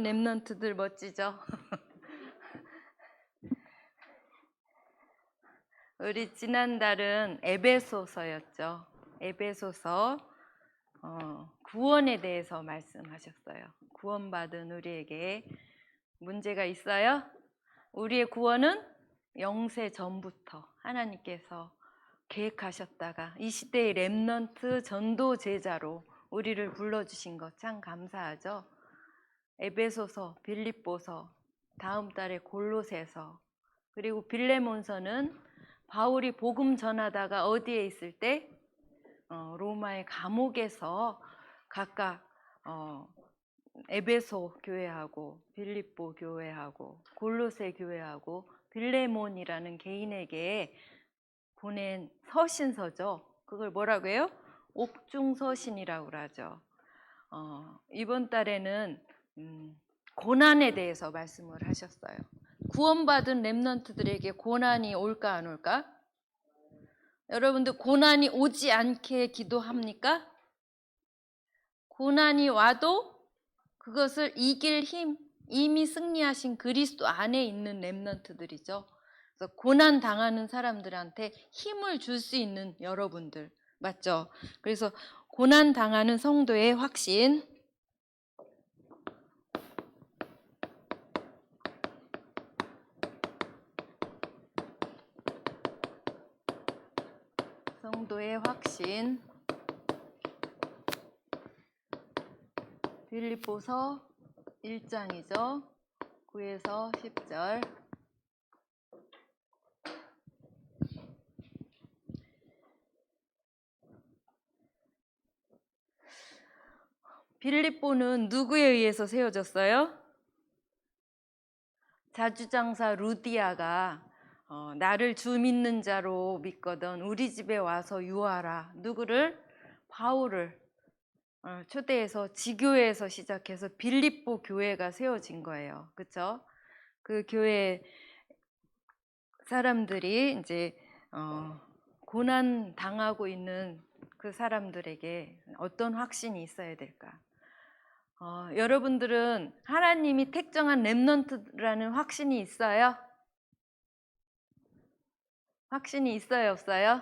렘넌트들 멋지죠? 우리 지난달은 에베소서였죠. 에베소서 구원에 대해서 말씀하셨어요. 구원받은 우리에게 문제가 있어요? 우리의 구원은 영세 전부터 하나님께서 계획하셨다가 이 시대의 렘넌트 전도 제자로 우리를 불러주신 것 참 감사하죠. 에베소서, 빌립보서, 다음 달에 골로새서, 그리고 빌레몬서는 바울이 복음 전하다가 어디에 있을 때 로마의 감옥에서 각각 에베소 교회하고 빌립보 교회하고 골로새 교회하고 빌레몬이라는 개인에게 보낸 서신서죠. 그걸 뭐라고 해요? 옥중서신이라고 하죠. 이번 달에는 고난에 대해서 말씀을 하셨어요. 구원받은 렘넌트들에게 고난이 올까 안 올까? 여러분들 고난이 오지 않게 기도합니까? 고난이 와도 그것을 이길 힘, 이미 승리하신 그리스도 안에 있는 렘넌트들이죠. 그래서 고난 당하는 사람들한테 힘을 줄 수 있는 여러분들, 맞죠? 그래서 고난 당하는 성도의 확신, 성도의 확신, 빌립보서 1장이죠. 9에서 10절. 빌립보는 누구에 의해서 세워졌어요? 자주장사 루디아가 나를 주 믿는 자로 믿거든 우리 집에 와서 유하라. 누구를? 바울을 초대해서 지교회에서 시작해서 빌립보 교회가 세워진 거예요. 그렇죠? 그 교회 사람들이 이제 고난 당하고 있는 그 사람들에게 어떤 확신이 있어야 될까? 여러분들은 하나님이 택정한 렘넌트라는 확신이 있어요? 확신이 있어요, 없어요?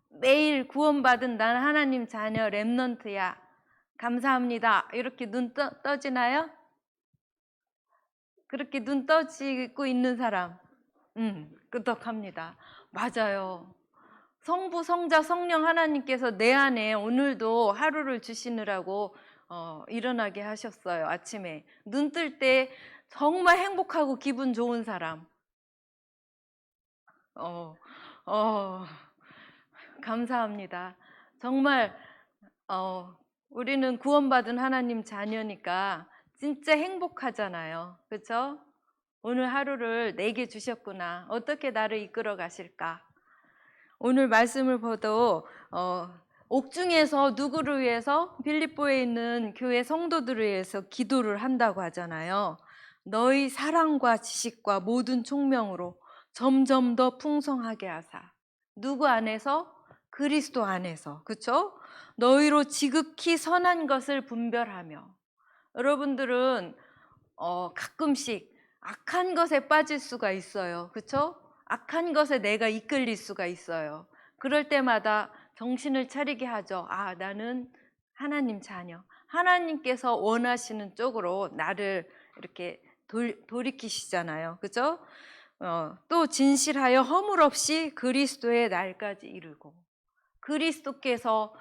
매일 구원받은 난 하나님 자녀 렘넌트야. 감사합니다. 이렇게 눈 떠지나요? 그렇게 눈 떠지고 있는 사람, 끄덕합니다. 맞아요. 성부, 성자, 성령 하나님께서 내 안에 오늘도 하루를 주시느라고 일어나게 하셨어요. 아침에 눈 뜰 때 정말 행복하고 기분 좋은 사람. 감사합니다. 정말 우리는 구원받은 하나님 자녀니까 진짜 행복하잖아요. 그렇죠? 오늘 하루를 내게 주셨구나. 어떻게 나를 이끌어 가실까? 오늘 말씀을 봐도 옥중에서 누구를 위해서? 빌립보에 있는 교회 성도들을 위해서 기도를 한다고 하잖아요. 너희 사랑과 지식과 모든 총명으로 점점 더 풍성하게 하사. 누구 안에서? 그리스도 안에서. 그렇죠? 너희로 지극히 선한 것을 분별하며. 여러분들은 가끔씩 악한 것에 빠질 수가 있어요. 그렇죠? 악한 것에 내가 이끌릴 수가 있어요. 그럴 때마다 정신을 차리게 하죠. 아, 나는 하나님 자녀. 하나님께서 원하시는 쪽으로 나를 이렇게 돌이키시잖아요. 그죠? 또 진실하여 허물 없이 그리스도의 날까지 이르고, 그리스도께서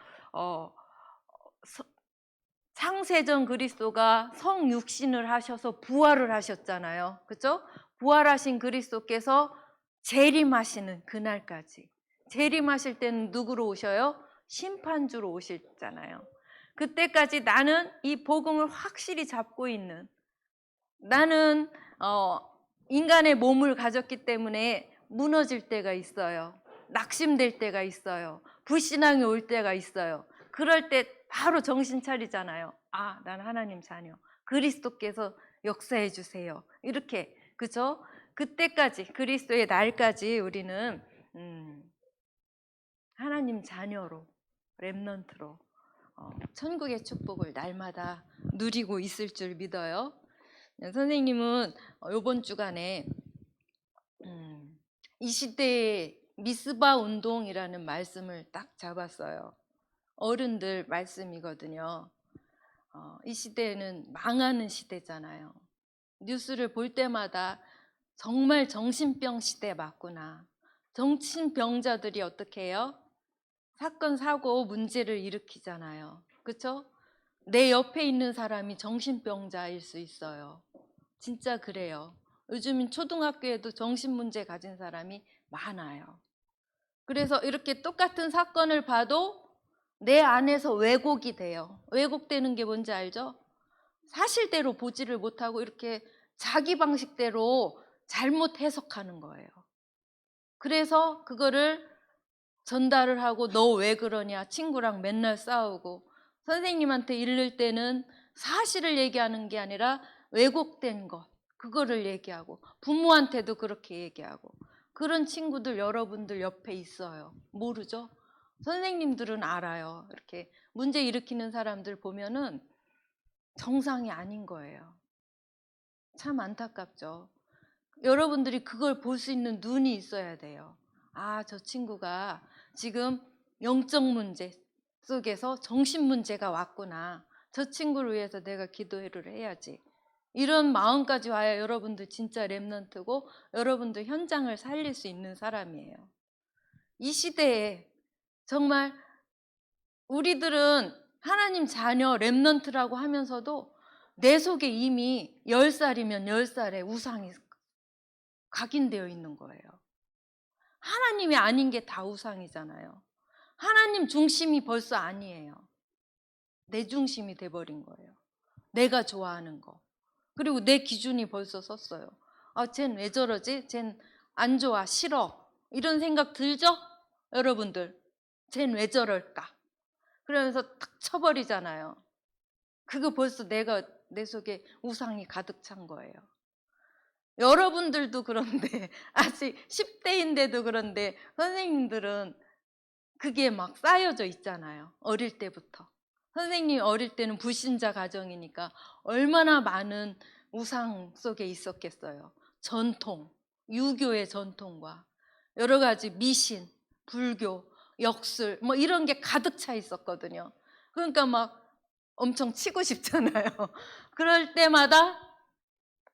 창세전 그리스도가 성육신을 하셔서 부활을 하셨잖아요. 그죠? 부활하신 그리스도께서 재림하시는 그날까지. 재림하실 때는 누구로 오셔요? 심판주로 오시잖아요. 그때까지 나는 이 복음을 확실히 잡고 있는, 나는 인간의 몸을 가졌기 때문에 무너질 때가 있어요. 낙심될 때가 있어요. 불신앙이 올 때가 있어요. 그럴 때 바로 정신 차리잖아요. 아, 난 하나님 자녀. 그리스도께서 역사해 주세요. 이렇게, 그죠? 그때까지, 그리스도의 날까지 우리는 하나님 자녀로, 렘넌트로 천국의 축복을 날마다 누리고 있을 줄 믿어요. 선생님은 요번 주간에 이 시대의 미스바 운동이라는 말씀을 딱 잡았어요. 어른들 말씀이거든요. 이 시대는 망하는 시대잖아요. 뉴스를 볼 때마다 정말 정신병 시대 맞구나. 정신병자들이 어떻게 해요? 사건, 사고, 문제를 일으키잖아요. 그렇죠? 내 옆에 있는 사람이 정신병자일 수 있어요. 진짜 그래요. 요즘 초등학교에도 정신문제 가진 사람이 많아요. 그래서 이렇게 똑같은 사건을 봐도 내 안에서 왜곡이 돼요. 왜곡되는 게 뭔지 알죠? 사실대로 보지를 못하고 이렇게 자기 방식대로 잘못 해석하는 거예요. 그래서 그거를 전달을 하고 너 왜 그러냐, 친구랑 맨날 싸우고, 선생님한테 일를 때는 사실을 얘기하는 게 아니라 왜곡된 것, 그거를 얘기하고, 부모한테도 그렇게 얘기하고. 그런 친구들 여러분들 옆에 있어요. 모르죠? 선생님들은 알아요. 이렇게 문제 일으키는 사람들 보면은 정상이 아닌 거예요. 참 안타깝죠. 여러분들이 그걸 볼 수 있는 눈이 있어야 돼요. 아, 저 친구가 지금 영적 문제 속에서 정신 문제가 왔구나. 저 친구를 위해서 내가 기도를 해야지. 이런 마음까지 와야 여러분들 진짜 랩런트고 여러분들 현장을 살릴 수 있는 사람이에요. 이 시대에 정말 우리들은 하나님 자녀 랩런트라고 하면서도 내 속에 이미 10살이면 10살에 우상이 각인되어 있는 거예요. 하나님이 아닌 게 다 우상이잖아요. 하나님 중심이 벌써 아니에요. 내 중심이 돼버린 거예요. 내가 좋아하는 거. 그리고 내 기준이 벌써 섰어요. 아, 쟨 왜 저러지? 쟨 안 좋아, 싫어. 이런 생각 들죠? 여러분들. 쟨 왜 저럴까? 그러면서 탁 쳐버리잖아요. 그거 벌써 내 속에 우상이 가득 찬 거예요. 여러분들도 그런데 아직 10대인데도 그런데 선생님들은 그게 막 쌓여져 있잖아요. 어릴 때부터. 선생님이 어릴 때는 불신자 가정이니까 얼마나 많은 우상 속에 있었겠어요. 전통, 유교의 전통과 여러 가지 미신, 불교, 역술 뭐 이런 게 가득 차 있었거든요. 그러니까 막 엄청 치고 싶잖아요. 그럴 때마다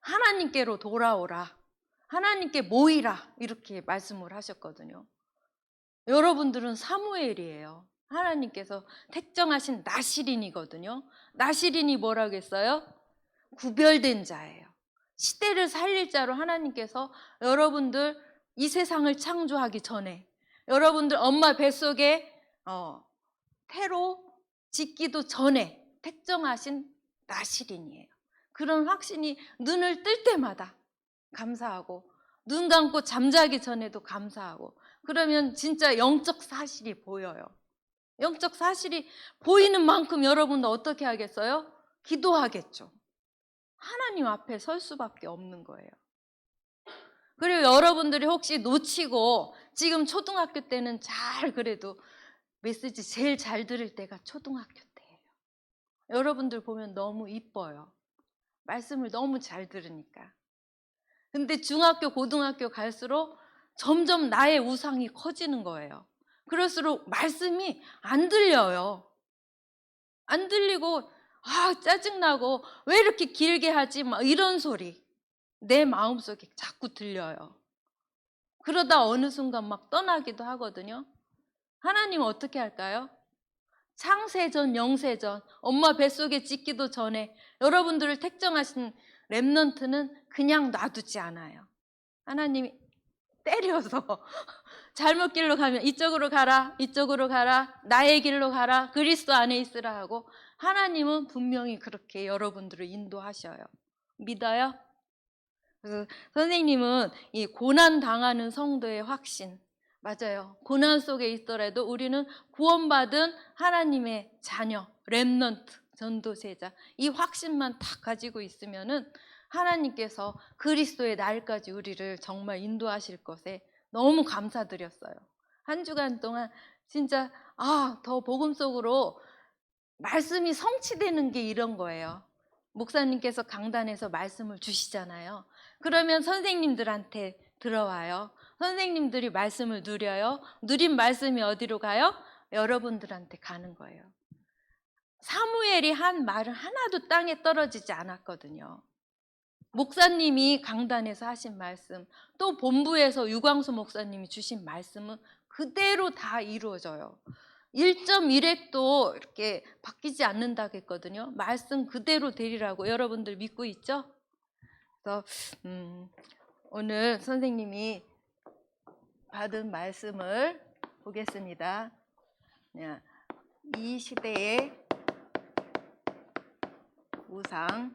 하나님께로 돌아오라, 하나님께 모이라 이렇게 말씀을 하셨거든요. 여러분들은 사무엘이에요. 하나님께서 택정하신 나시린이거든요. 나시린이 뭐라겠어요? 구별된 자예요. 시대를 살릴 자로 하나님께서 여러분들 이 세상을 창조하기 전에 여러분들 엄마 뱃속에 태로 짓기도 전에 택정하신 나시린이에요. 그런 확신이 눈을 뜰 때마다 감사하고 눈 감고 잠자기 전에도 감사하고 그러면 진짜 영적 사실이 보여요. 영적 사실이 보이는 만큼 여러분도 어떻게 하겠어요? 기도하겠죠. 하나님 앞에 설 수밖에 없는 거예요. 그리고 여러분들이 혹시 놓치고 지금 초등학교 때는 잘 그래도 메시지 제일 잘 들을 때가 초등학교 때예요. 여러분들 보면 너무 이뻐요. 말씀을 너무 잘 들으니까. 근데 중학교, 고등학교 갈수록 점점 나의 우상이 커지는 거예요. 그럴수록 말씀이 안 들려요. 안 들리고 짜증나고 왜 이렇게 길게 하지? 막 이런 소리 내 마음속에 자꾸 들려요. 그러다 어느 순간 막 떠나기도 하거든요. 하나님은 어떻게 할까요? 창세전, 영세전, 엄마 뱃속에 짓기도 전에 여러분들을 택정하신 렘넌트는 그냥 놔두지 않아요. 하나님이 때려서 잘못 길로 가면 이쪽으로 가라, 이쪽으로 가라, 나의 길로 가라, 그리스도 안에 있으라 하고 하나님은 분명히 그렇게 여러분들을 인도하셔요. 믿어요? 그래서 선생님은 이 고난 당하는 성도의 확신, 맞아요. 고난 속에 있더라도 우리는 구원받은 하나님의 자녀, 렘넌트, 전도세자, 이 확신만 다 가지고 있으면은 하나님께서 그리스도의 날까지 우리를 정말 인도하실 것에 너무 감사드렸어요. 한 주간 동안 진짜 더 복음 속으로 말씀이 성취되는 게 이런 거예요. 목사님께서 강단에서 말씀을 주시잖아요. 그러면 선생님들한테 들어와요. 선생님들이 말씀을 누려요. 누린 말씀이 어디로 가요? 여러분들한테 가는 거예요. 사무엘이 한 말은 하나도 땅에 떨어지지 않았거든요. 목사님이 강단에서 하신 말씀, 또 본부에서 유광수 목사님이 주신 말씀은 그대로 다 이루어져요. 1.1획도 이렇게 바뀌지 않는다고 했거든요. 말씀 그대로 되리라고 여러분들 믿고 있죠? 그래서 오늘 선생님이 받은 말씀을 보겠습니다. 이 시대의 우상.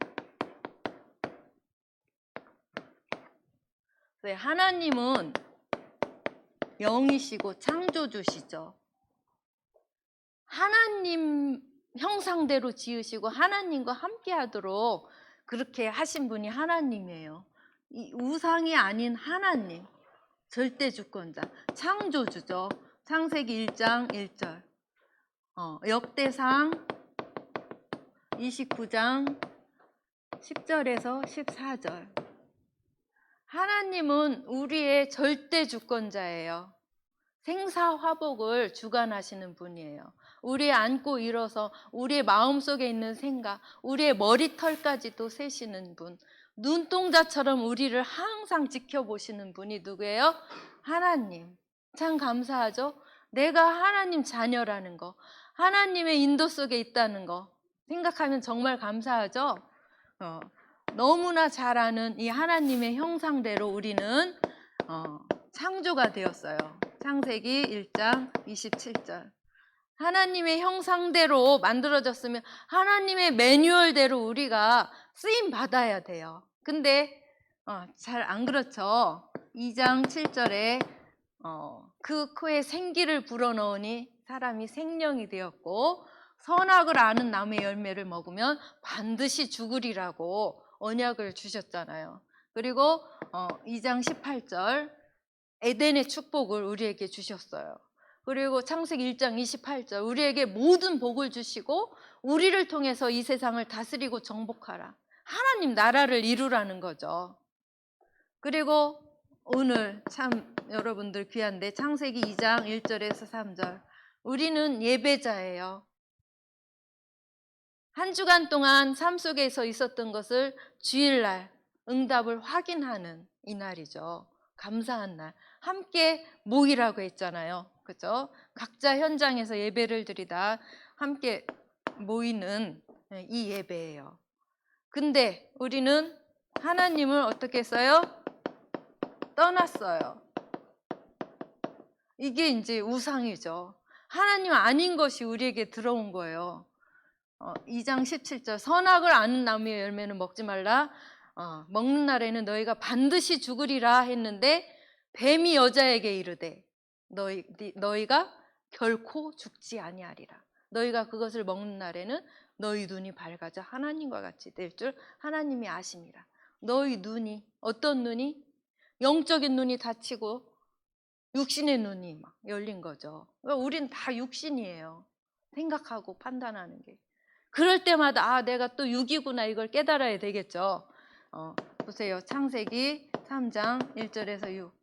하나님은 영이시고 창조주시죠. 하나님 형상대로 지으시고 하나님과 함께 하도록 그렇게 하신 분이 하나님이에요. 이 우상이 아닌 하나님, 절대 주권자, 창조주죠. 창세기 1장 1절, 역대상 29장 10절에서 14절. 하나님은 우리의 절대 주권자예요. 생사화복을 주관하시는 분이에요. 우리의 안고 일어서 우리의 마음속에 있는 생각, 우리의 머리털까지도 세시는 분, 눈동자처럼 우리를 항상 지켜보시는 분이 누구예요? 하나님. 참 감사하죠? 내가 하나님 자녀라는 거, 하나님의 인도 속에 있다는 거 생각하면 정말 감사하죠? 너무나 잘 아는 이 하나님의 형상대로 우리는 창조가 되었어요. 창세기 1장 27절. 하나님의 형상대로 만들어졌으면 하나님의 매뉴얼대로 우리가 쓰임 받아야 돼요. 근데 잘 안 그렇죠. 2장 7절에 그 코에 생기를 불어넣으니 사람이 생명이 되었고 선악을 아는 나무의 열매를 먹으면 반드시 죽으리라고 언약을 주셨잖아요. 그리고 2장 18절 에덴의 축복을 우리에게 주셨어요. 그리고 창세기 1장 28절 우리에게 모든 복을 주시고 우리를 통해서 이 세상을 다스리고 정복하라. 하나님 나라를 이루라는 거죠. 그리고 오늘 참 여러분들 귀한데 창세기 2장 1절에서 3절 우리는 예배자예요. 한 주간 동안 삶 속에서 있었던 것을 주일날 응답을 확인하는 이날이죠. 감사한 날. 함께 모이라고 했잖아요. 그죠? 각자 현장에서 예배를 드리다 함께 모이는 이 예배예요. 근데 우리는 하나님을 어떻게 했어요? 떠났어요. 이게 이제 우상이죠. 하나님 아닌 것이 우리에게 들어온 거예요. 2장 17절 선악을 아는 나무의 열매는 먹지 말라. 먹는 날에는 너희가 반드시 죽으리라 했는데 뱀이 여자에게 이르되 너희가 결코 죽지 아니하리라. 너희가 그것을 먹는 날에는 너희 눈이 밝아져 하나님과 같이 될 줄 하나님이 아심이라. 너희 눈이 어떤 눈이? 영적인 눈이 닫히고 육신의 눈이 막 열린 거죠. 우린 다 육신이에요. 생각하고 판단하는 게. 그럴 때마다 내가 또 육이구나 이걸 깨달아야 되겠죠. 보세요. 창세기 3장 1절에서 6.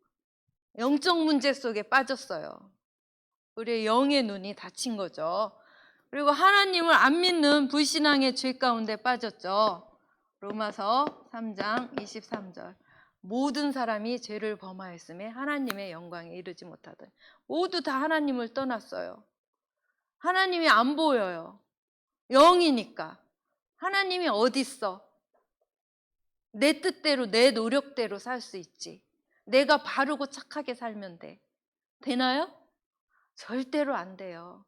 영적 문제 속에 빠졌어요. 우리의 영의 눈이 닫힌 거죠. 그리고 하나님을 안 믿는 불신앙의 죄 가운데 빠졌죠. 로마서 3장 23절. 모든 사람이 죄를 범하였음에 하나님의 영광에 이르지 못하더니 모두 다 하나님을 떠났어요. 하나님이 안 보여요. 영이니까. 하나님이 어디 있어? 내 뜻대로 내 노력대로 살 수 있지. 내가 바르고 착하게 살면 돼. 되나요? 절대로 안 돼요.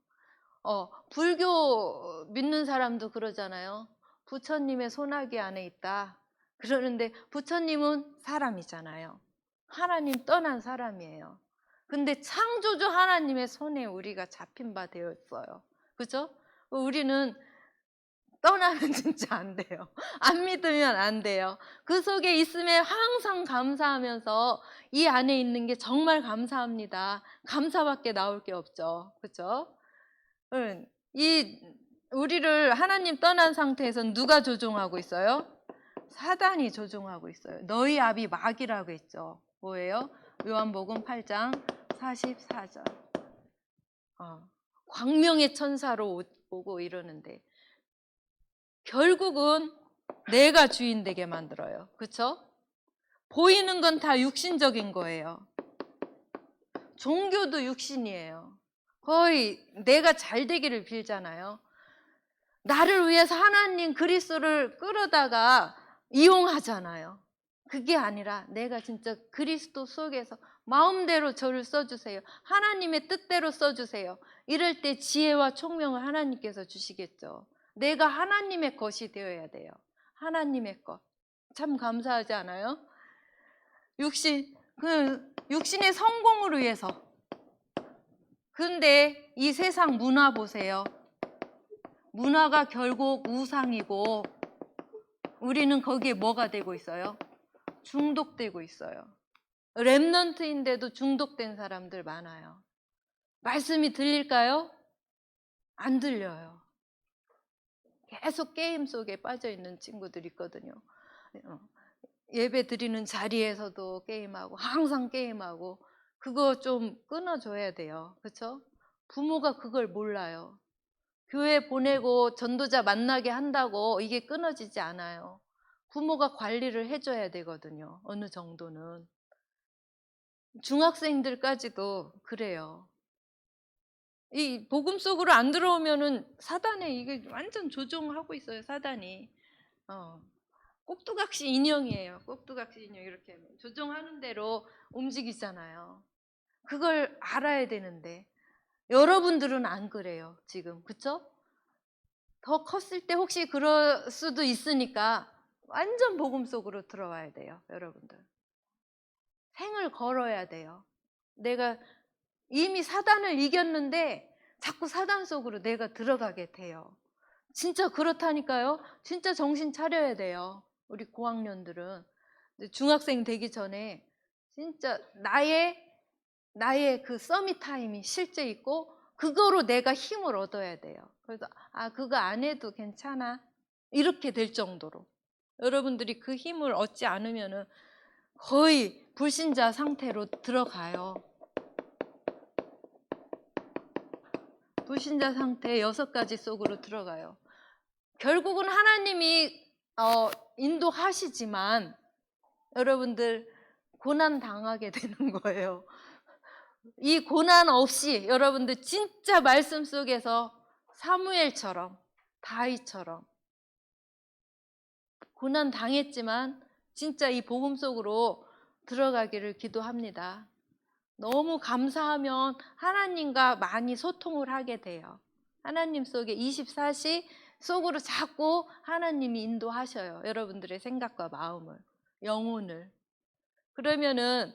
불교 믿는 사람도 그러잖아요. 부처님의 손아귀 안에 있다. 그러는데 부처님은 사람이잖아요. 하나님 떠난 사람이에요. 근데 창조주 하나님의 손에 우리가 잡힌 바 되었어요. 그죠? 우리는 떠나면 진짜 안 돼요. 안 믿으면 안 돼요. 그 속에 있음에 항상 감사하면서 이 안에 있는 게 정말 감사합니다. 감사밖에 나올 게 없죠. 그렇죠? 이 우리를 하나님 떠난 상태에서 누가 조종하고 있어요? 사단이 조종하고 있어요. 너희 아비 마귀라고 했죠. 뭐예요? 요한복음 8장 44절. 광명의 천사로 오고 이러는데 결국은 내가 주인 되게 만들어요. 그렇죠? 보이는 건 다 육신적인 거예요. 종교도 육신이에요. 거의 내가 잘 되기를 빌잖아요. 나를 위해서 하나님 그리스도를 끌어다가 이용하잖아요. 그게 아니라 내가 진짜 그리스도 속에서 마음대로 저를 써주세요. 하나님의 뜻대로 써주세요. 이럴 때 지혜와 총명을 하나님께서 주시겠죠. 내가 하나님의 것이 되어야 돼요. 하나님의 것. 참 감사하지 않아요? 육신의 성공을 위해서. 근데 이 세상 문화 보세요. 문화가 결국 우상이고 우리는 거기에 뭐가 되고 있어요? 중독되고 있어요. 렘넌트인데도 중독된 사람들 많아요. 말씀이 들릴까요? 안 들려요. 계속 게임 속에 빠져 있는 친구들 있거든요. 예배 드리는 자리에서도 게임하고 항상 게임하고 그거 좀 끊어줘야 돼요. 그렇죠? 부모가 그걸 몰라요. 교회 보내고 전도자 만나게 한다고 이게 끊어지지 않아요. 부모가 관리를 해줘야 되거든요. 어느 정도는. 중학생들까지도 그래요. 이 복음 속으로 안 들어오면은 사단에 이게 완전 조종하고 있어요. 사단이. 꼭두각시 인형이에요. 꼭두각시 인형 이렇게 조종하는 대로 움직이잖아요. 그걸 알아야 되는데 여러분들은 안 그래요. 지금. 그쵸? 더 컸을 때 혹시 그럴 수도 있으니까 완전 복음 속으로 들어와야 돼요. 여러분들. 생을 걸어야 돼요. 내가 이미 사단을 이겼는데 자꾸 사단 속으로 내가 들어가게 돼요. 진짜 그렇다니까요. 진짜 정신 차려야 돼요. 우리 고학년들은. 중학생 되기 전에 진짜 나의 그 서밋 타임이 실제 있고 그거로 내가 힘을 얻어야 돼요. 그래서 그거 안 해도 괜찮아. 이렇게 될 정도로. 여러분들이 그 힘을 얻지 않으면은 거의 불신자 상태로 들어가요. 불신자 상태 6가지 속으로 들어가요. 결국은 하나님이 인도하시지만 여러분들 고난 당하게 되는 거예요. 이 고난 없이 여러분들 진짜 말씀 속에서 사무엘처럼 다윗처럼 고난 당했지만 진짜 이 복음 속으로 들어가기를 기도합니다. 너무 감사하면 하나님과 많이 소통을 하게 돼요. 하나님 속에 24시 속으로 자꾸 하나님이 인도하셔요. 여러분들의 생각과 마음을, 영혼을. 그러면은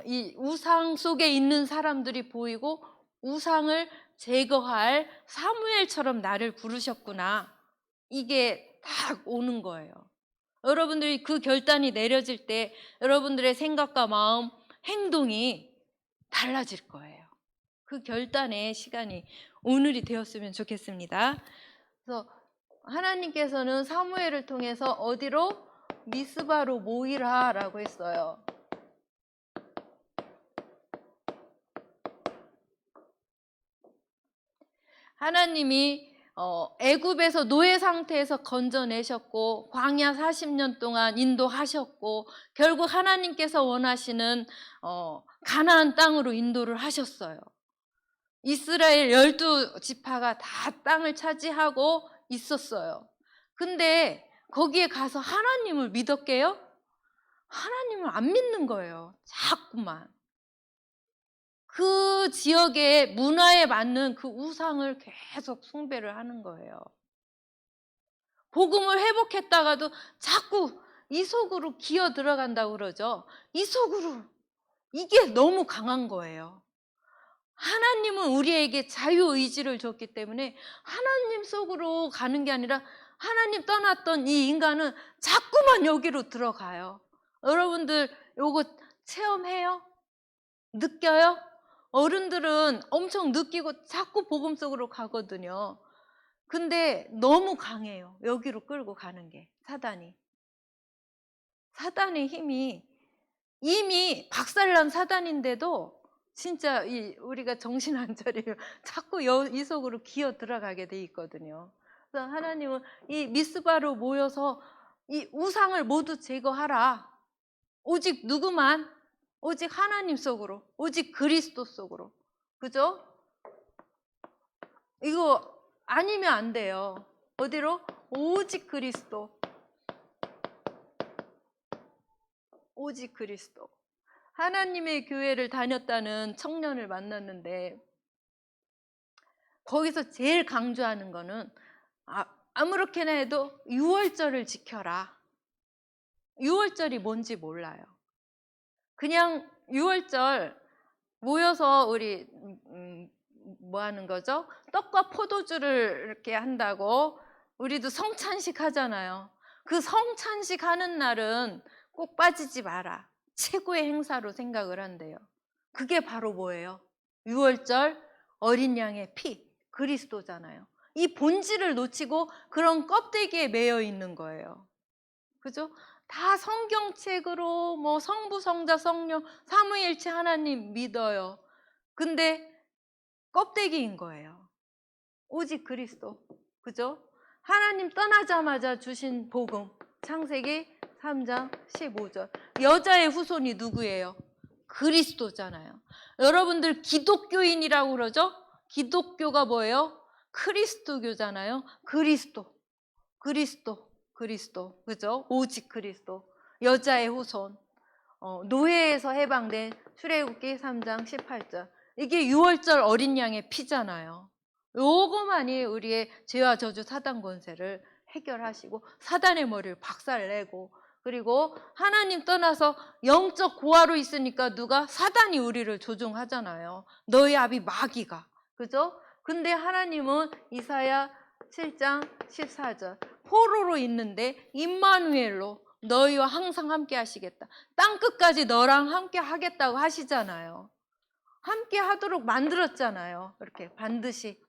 이 우상 속에 있는 사람들이 보이고 우상을 제거할 사무엘처럼 나를 부르셨구나. 이게 딱 오는 거예요. 여러분들이 그 결단이 내려질 때 여러분들의 생각과 마음, 행동이 달라질 거예요. 그 결단의 시간이 오늘이 되었으면 좋겠습니다. 그래서 하나님께서는 사무엘을 통해서 어디로? 미스바로 모이라라고 했어요. 하나님이 애굽에서 노예 상태에서 건져내셨고 광야 40년 동안 인도하셨고 결국 하나님께서 원하시는 가나안 땅으로 인도를 하셨어요. 이스라엘 12지파가 다 땅을 차지하고 있었어요. 근데 거기에 가서 하나님을 믿었게요? 하나님을 안 믿는 거예요. 자꾸만. 그 지역의 문화에 맞는 그 우상을 계속 숭배를 하는 거예요. 복음을 회복했다가도 자꾸 이 속으로 기어 들어간다고 그러죠. 이 속으로. 이게 너무 강한 거예요. 하나님은 우리에게 자유의지를 줬기 때문에 하나님 속으로 가는 게 아니라 하나님 떠났던 이 인간은 자꾸만 여기로 들어가요. 여러분들 요거 체험해요? 느껴요? 어른들은 엄청 느끼고 자꾸 복음 속으로 가거든요. 근데 너무 강해요. 여기로 끌고 가는 게 사단의 힘이 이미 박살난 사단인데도 진짜 우리가 정신 안 차리면 자꾸 이 속으로 기어 들어가게 돼 있거든요. 그래서 하나님은 이 미스바로 모여서 이 우상을 모두 제거하라. 오직 누구만? 오직 하나님 속으로, 오직 그리스도 속으로. 그죠? 이거 아니면 안 돼요. 어디로? 오직 그리스도. 오직 그리스도. 하나님의 교회를 다녔다는 청년을 만났는데 거기서 제일 강조하는 거는 아무렇게나 해도 유월절을 지켜라. 유월절이 뭔지 몰라요. 그냥 유월절 모여서 우리 뭐 하는 거죠? 떡과 포도주를 이렇게 한다고 우리도 성찬식 하잖아요. 그 성찬식 하는 날은 꼭 빠지지 마라. 최고의 행사로 생각을 한대요. 그게 바로 뭐예요? 유월절 어린 양의 피, 그리스도잖아요. 이 본질을 놓치고 그런 껍데기에 매여 있는 거예요. 그죠? 다 성경책으로 뭐 성부, 성자, 성령, 삼위일체 하나님 믿어요. 근데 껍데기인 거예요. 오직 그리스도. 그죠? 하나님 떠나자마자 주신 복음. 창세기 3장 15절. 여자의 후손이 누구예요? 그리스도잖아요. 여러분들 기독교인이라고 그러죠? 기독교가 뭐예요? 크리스도교잖아요. 그리스도. 그죠? 오직 그리스도. 여자의 후손. 노예에서 해방된 출애굽기 3장 18절. 이게 유월절 어린 양의 피잖아요. 요거만이 우리의 죄와 저주 사단 권세를 해결하시고 사단의 머리를 박살내고 그리고 하나님 떠나서 영적 고아로 있으니까 누가? 사단이 우리를 조종하잖아요. 너희 아비 마귀가. 그죠? 근데 하나님은 이사야 7장 14절 포로로 있는데 임마누엘로 너희와 항상 함께 하시겠다. 땅끝까지 너랑 함께 하겠다고 하시잖아요. 함께 하도록 만들었잖아요. 이렇게 반드시.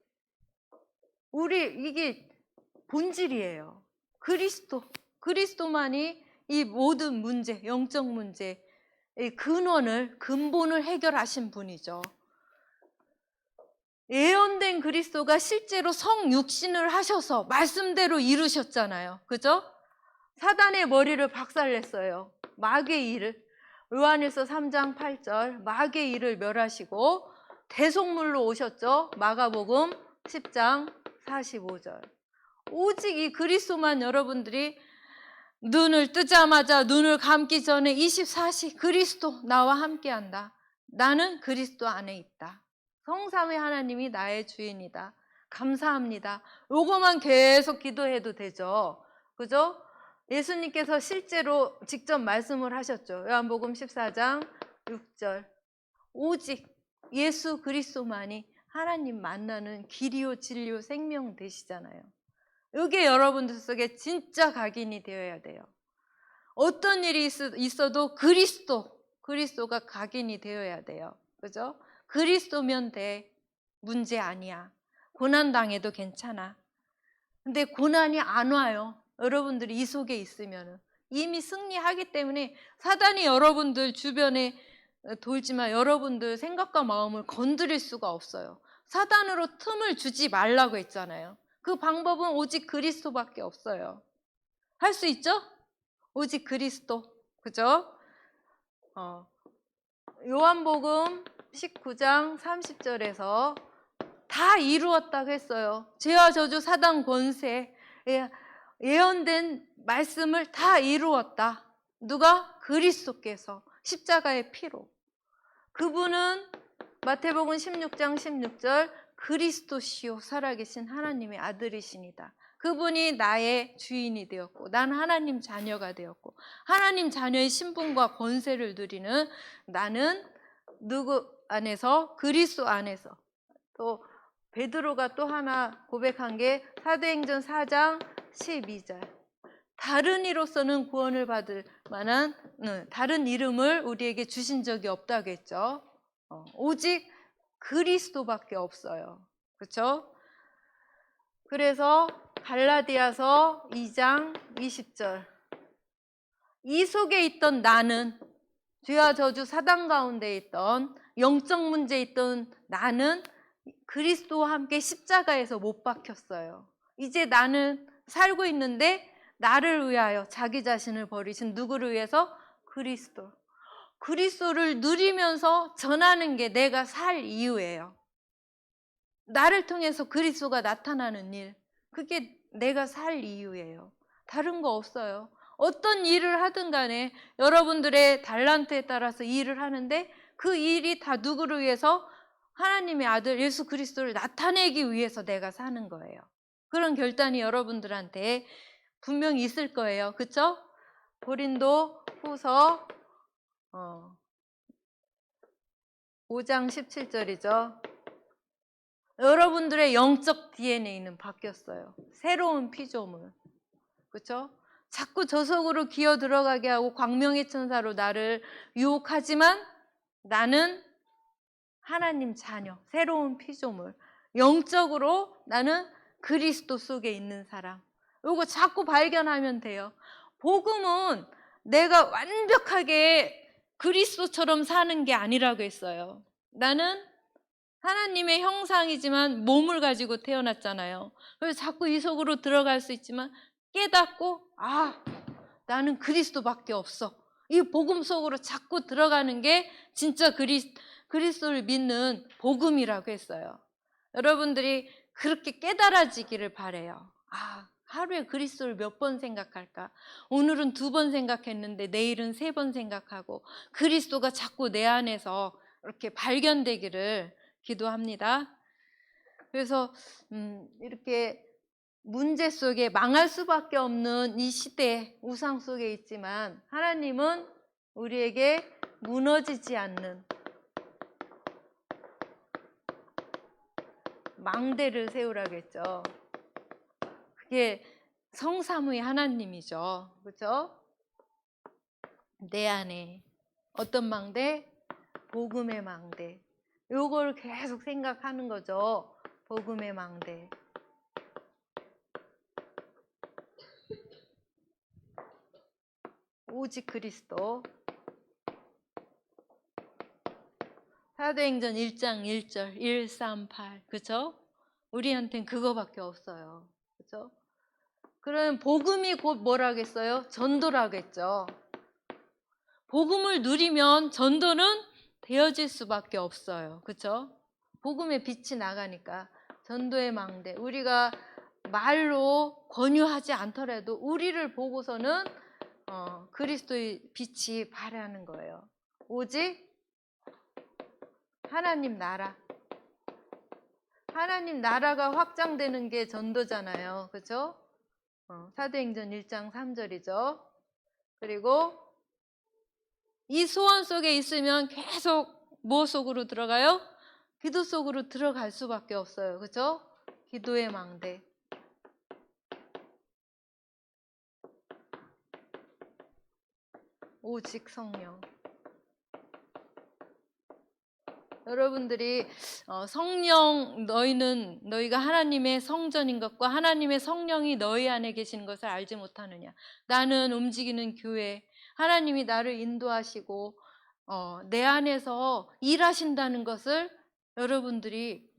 이게 본질이에요. 그리스도만이 이 모든 문제, 영적 문제, 의 근본을 해결하신 분이죠. 예언된 그리스도가 실제로 성육신을 하셔서 말씀대로 이루셨잖아요. 그죠? 사단의 머리를 박살냈어요. 마귀의 일을. 요한일서 3장 8절 마귀의 일을 멸하시고 대속물로 오셨죠. 마가복음 10장 45절. 오직 이 그리스도만 여러분들이 눈을 뜨자마자 눈을 감기 전에 24시 그리스도 나와 함께한다. 나는 그리스도 안에 있다. 성삼위 하나님이 나의 주인이다. 감사합니다. 요거만 계속 기도해도 되죠. 그죠? 예수님께서 실제로 직접 말씀을 하셨죠. 요한복음 14장 6절. 오직 예수 그리스도만이 하나님 만나는 길이요 진리요 생명 되시잖아요. 이게 여러분들 속에 진짜 각인이 되어야 돼요. 어떤 일이 있어도 그리스도가 각인이 되어야 돼요. 그죠? 그리스도면 돼. 문제 아니야. 고난 당해도 괜찮아. 근데 고난이 안 와요. 여러분들이 이 속에 있으면 이미 승리하기 때문에 사단이 여러분들 주변에 돌지만 여러분들 생각과 마음을 건드릴 수가 없어요. 사단으로 틈을 주지 말라고 했잖아요. 그 방법은 오직 그리스도밖에 없어요. 할 수 있죠? 오직 그리스도. 그죠? 요한복음 19장 30절에서 다 이루었다고 했어요. 죄와 저주 사단 권세 예언된 말씀을 다 이루었다. 누가? 그리스도께서 십자가의 피로. 그분은 마태복음 16장 16절 그리스도시요 살아계신 하나님의 아들이시니다. 그분이 나의 주인이 되었고 난 하나님 자녀가 되었고 하나님 자녀의 신분과 권세를 누리는 나는 누구 안에서? 그리스도 안에서. 또 베드로가 또 하나 고백한 게 사도행전 4장 12절. 다른 이로서는 구원을 받을 만한 다른 이름을 우리에게 주신 적이 없다고 했죠. 오직 그리스도밖에 없어요. 그렇죠? 그래서 갈라디아서 2장 20절. 이 속에 있던 나는, 죄와 저주 사단 가운데 있던 영적 문제에 있던 나는 그리스도와 함께 십자가에서 못 박혔어요. 이제 나는 살고 있는데 나를 위하여 자기 자신을 버리신 누구를 위해서? 그리스도. 그리스도를 누리면서 전하는 게 내가 살 이유예요. 나를 통해서 그리스도가 나타나는 일, 그게 내가 살 이유예요. 다른 거 없어요. 어떤 일을 하든 간에 여러분들의 달란트에 따라서 일을 하는데 그 일이 다 누구를 위해서? 하나님의 아들 예수 그리스도를 나타내기 위해서 내가 사는 거예요. 그런 결단이 여러분들한테 분명히 있을 거예요. 그렇죠? 고린도 후서 5장 17절이죠. 여러분들의 영적 DNA는 바뀌었어요. 새로운 피조물. 그렇죠? 자꾸 저 속으로 기어 들어가게 하고 광명의 천사로 나를 유혹하지만 나는 하나님 자녀, 새로운 피조물. 영적으로 나는 그리스도 속에 있는 사람. 이거 자꾸 발견하면 돼요. 복음은 내가 완벽하게 그리스도처럼 사는 게 아니라고 했어요. 나는 하나님의 형상이지만 몸을 가지고 태어났잖아요. 그래서 자꾸 이 속으로 들어갈 수 있지만 깨닫고 나는 그리스도밖에 없어. 이 복음 속으로 자꾸 들어가는 게 진짜 그리스도를 믿는 복음이라고 했어요. 여러분들이 그렇게 깨달아지기를 바라요. 하루에 그리스도를 몇 번 생각할까? 오늘은 2번 생각했는데 내일은 3번 생각하고 그리스도가 자꾸 내 안에서 이렇게 발견되기를 기도합니다. 그래서 이렇게 문제 속에 망할 수밖에 없는 이 시대 우상 속에 있지만 하나님은 우리에게 무너지지 않는 망대를 세우라고 했죠. 그게 성삼위 하나님이죠. 그렇죠? 내 안에 어떤 망대? 복음의 망대. 요걸 계속 생각하는 거죠. 복음의 망대. 오직 그리스도. 사도행전 1장 1절 138. 그렇죠? 우리한테는 그거밖에 없어요. 그렇죠? 그럼 복음이 곧 뭐라겠어요? 전도라겠죠. 복음을 누리면 전도는 되어질 수밖에 없어요. 그렇죠? 복음의 빛이 나가니까 전도의 망대. 우리가 말로 권유하지 않더라도 우리를 보고서는 그리스도의 빛이 발하는 거예요. 오직 하나님 나라. 하나님 나라가 확장되는 게 전도잖아요. 그렇죠? 사도행전 1장 3절이죠. 그리고 이 소원 속에 있으면 계속 뭐 속으로 들어가요? 기도 속으로 들어갈 수밖에 없어요. 그렇죠? 기도의 망대. 오직 성령. 여러분들이 성령 너희가 하나님의 성전인 것과 하나님의 성령이 너희 안에 계시는 것을 알지 못하느냐. 나는 움직이는 교회, 하나님이 나를 인도하시고 내 안에서 일하신다는 것을 여러분들이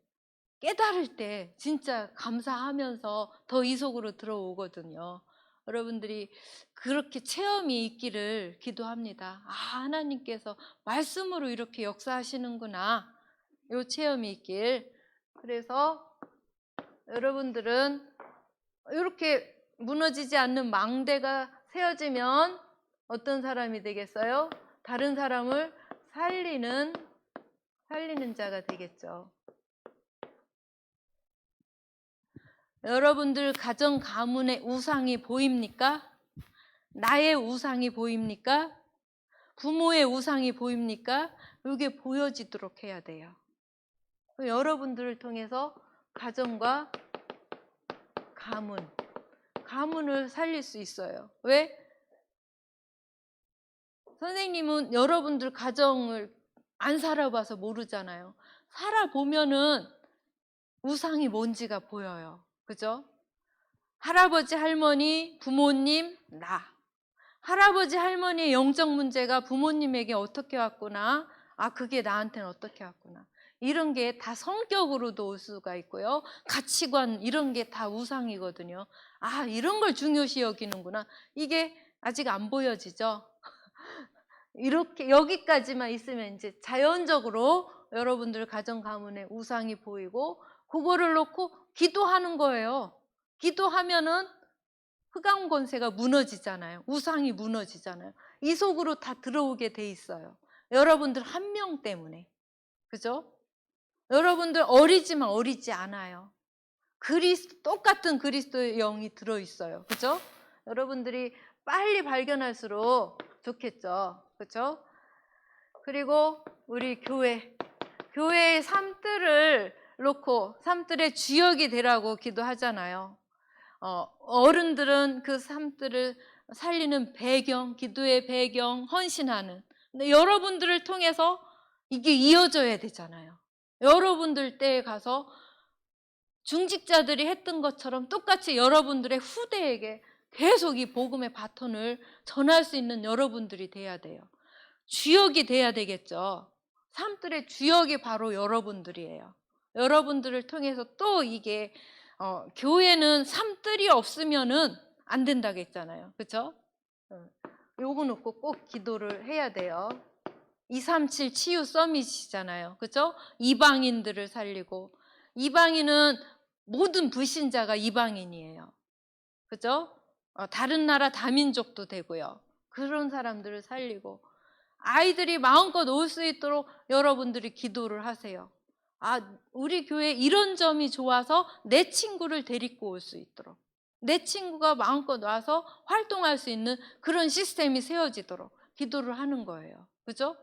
깨달을 때 진짜 감사하면서 더 이 속으로 들어오거든요. 여러분들이 그렇게 체험이 있기를 기도합니다. 하나님께서 말씀으로 이렇게 역사하시는구나. 요 체험이 있길. 그래서 여러분들은 이렇게 무너지지 않는 망대가 세워지면 어떤 사람이 되겠어요? 다른 사람을 살리는 자가 되겠죠. 여러분들 가정 가문의 우상이 보입니까? 나의 우상이 보입니까? 부모의 우상이 보입니까? 이게 보여지도록 해야 돼요. 여러분들을 통해서 가정과 가문을 살릴 수 있어요. 왜? 선생님은 여러분들 가정을 안 살아봐서 모르잖아요. 살아보면은 우상이 뭔지가 보여요. 그죠? 할아버지, 할머니, 부모님, 나. 할아버지, 할머니의 영적 문제가 부모님에게 어떻게 왔구나. 아, 그게 나한테는 어떻게 왔구나. 이런 게 다 성격으로도 올 수가 있고요. 가치관 이런 게 다 우상이거든요. 아, 이런 걸 중요시 여기는구나. 이게 아직 안 보여지죠? 이렇게 여기까지만 있으면 이제 자연적으로 여러분들 가정 가문에 우상이 보이고 그거를 놓고 기도하는 거예요. 기도하면은 흑암 권세가 무너지잖아요. 우상이 무너지잖아요. 이 속으로 다 들어오게 돼 있어요. 여러분들 한 명 때문에. 그죠? 여러분들 어리지만 어리지 않아요. 똑같은 그리스도의 영이 들어있어요. 그죠? 여러분들이 빨리 발견할수록 좋겠죠. 그죠? 그리고 우리 교회의 삶들을 놓고 삶들의 주역이 되라고 기도하잖아요. 어른들은 그 삶들을 살리는 배경, 기도의 배경, 헌신하는. 근데 여러분들을 통해서 이게 이어져야 되잖아요. 여러분들 때에 가서 중직자들이 했던 것처럼 똑같이 여러분들의 후대에게 계속 이 복음의 바톤을 전할 수 있는 여러분들이 돼야 돼요. 주역이 돼야 되겠죠. 삶들의 주역이 바로 여러분들이에요. 여러분들을 통해서 또 이게 교회는 삶들이 없으면은 안 된다고 했잖아요. 그렇죠? 요거 놓고 꼭 기도를 해야 돼요. 237 치유 서밋이잖아요. 그렇죠? 이방인들을 살리고, 이방인은 모든 불신자가 이방인이에요. 그죠? 다른 나라 다민족도 되고요. 그런 사람들을 살리고, 아이들이 마음껏 올 수 있도록 여러분들이 기도를 하세요. 아, 우리 교회 이런 점이 좋아서 내 친구를 데리고 올 수 있도록, 내 친구가 마음껏 와서 활동할 수 있는 그런 시스템이 세워지도록 기도를 하는 거예요. 그죠?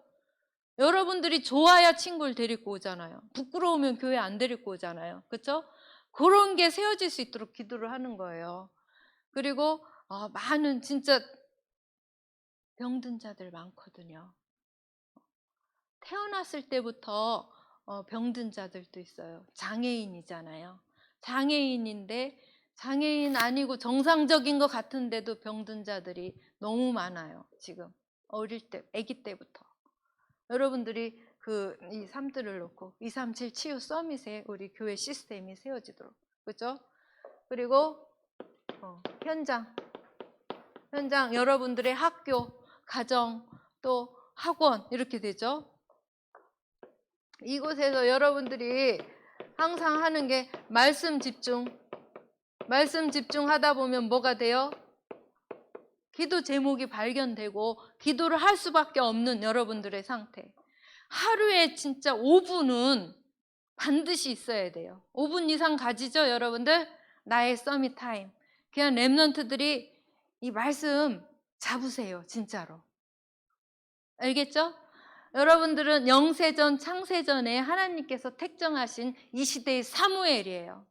여러분들이 좋아야 친구를 데리고 오잖아요. 부끄러우면 교회 안 데리고 오잖아요. 그렇죠? 그런 게 세워질 수 있도록 기도를 하는 거예요. 그리고 많은 진짜 병든 자들 많거든요. 태어났을 때부터 병든 자들도 있어요. 장애인이잖아요. 장애인인데 장애인 아니고 정상적인 것 같은데도 병든 자들이 너무 많아요. 지금 어릴 때, 아기 때부터. 여러분들이 이 삶들을 놓고 237 치유 서밋에 우리 교회 시스템이 세워지도록. 그렇죠? 그리고 현장 여러분들의 학교, 가정, 또 학원 이렇게 되죠. 이곳에서 여러분들이 항상 하는 게 말씀 집중하다 보면 뭐가 돼요? 기도 제목이 발견되고 기도를 할 수밖에 없는 여러분들의 상태. 하루에 진짜 5분은 반드시 있어야 돼요. 5분 이상 가지죠, 여러분들? 나의 서밋 타임. 그냥 랩런트들이 이 말씀 잡으세요, 진짜로. 알겠죠? 여러분들은 영세전, 창세전에 하나님께서 택정하신 이 시대의 사무엘이에요.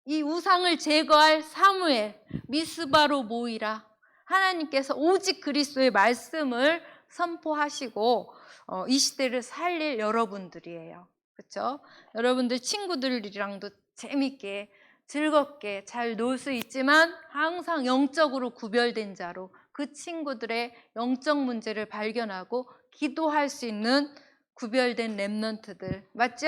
이 우상을 제거할 사무엘, 미스바로 모이라. 하나님께서 오직 그리스도의 말씀을 선포하시고 이 시대를 살릴 여러분들이에요. 그렇죠? 여러분들 친구들이랑도 재밌게 즐겁게 잘 놀 수 있지만 항상 영적으로 구별된 자로 그 친구들의 영적 문제를 발견하고 기도할 수 있는 구별된 렘넌트들. 맞죠?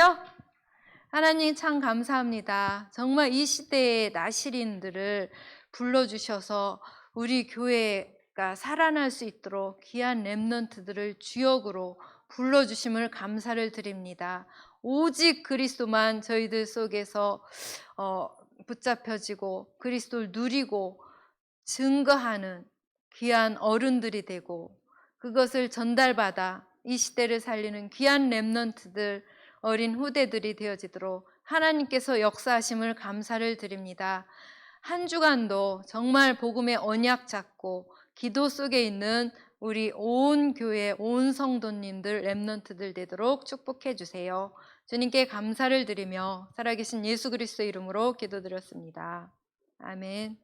하나님 참 감사합니다. 정말 이 시대의 나시린들을 불러주셔서 우리 교회가 살아날 수 있도록 귀한 렘넌트들을 주역으로 불러주심을 감사를 드립니다. 오직 그리스도만 저희들 속에서 붙잡혀지고 그리스도를 누리고 증거하는 귀한 어른들이 되고 그것을 전달받아 이 시대를 살리는 귀한 렘넌트들, 어린 후대들이 되어지도록 하나님께서 역사하심을 감사를 드립니다. 한 주간도 정말 복음의 언약 잡고 기도 속에 있는 우리 온 교회, 온 성도님들, 렘넌트들 되도록 축복해 주세요. 주님께 감사를 드리며 살아계신 예수 그리스도 이름으로 기도드렸습니다. 아멘.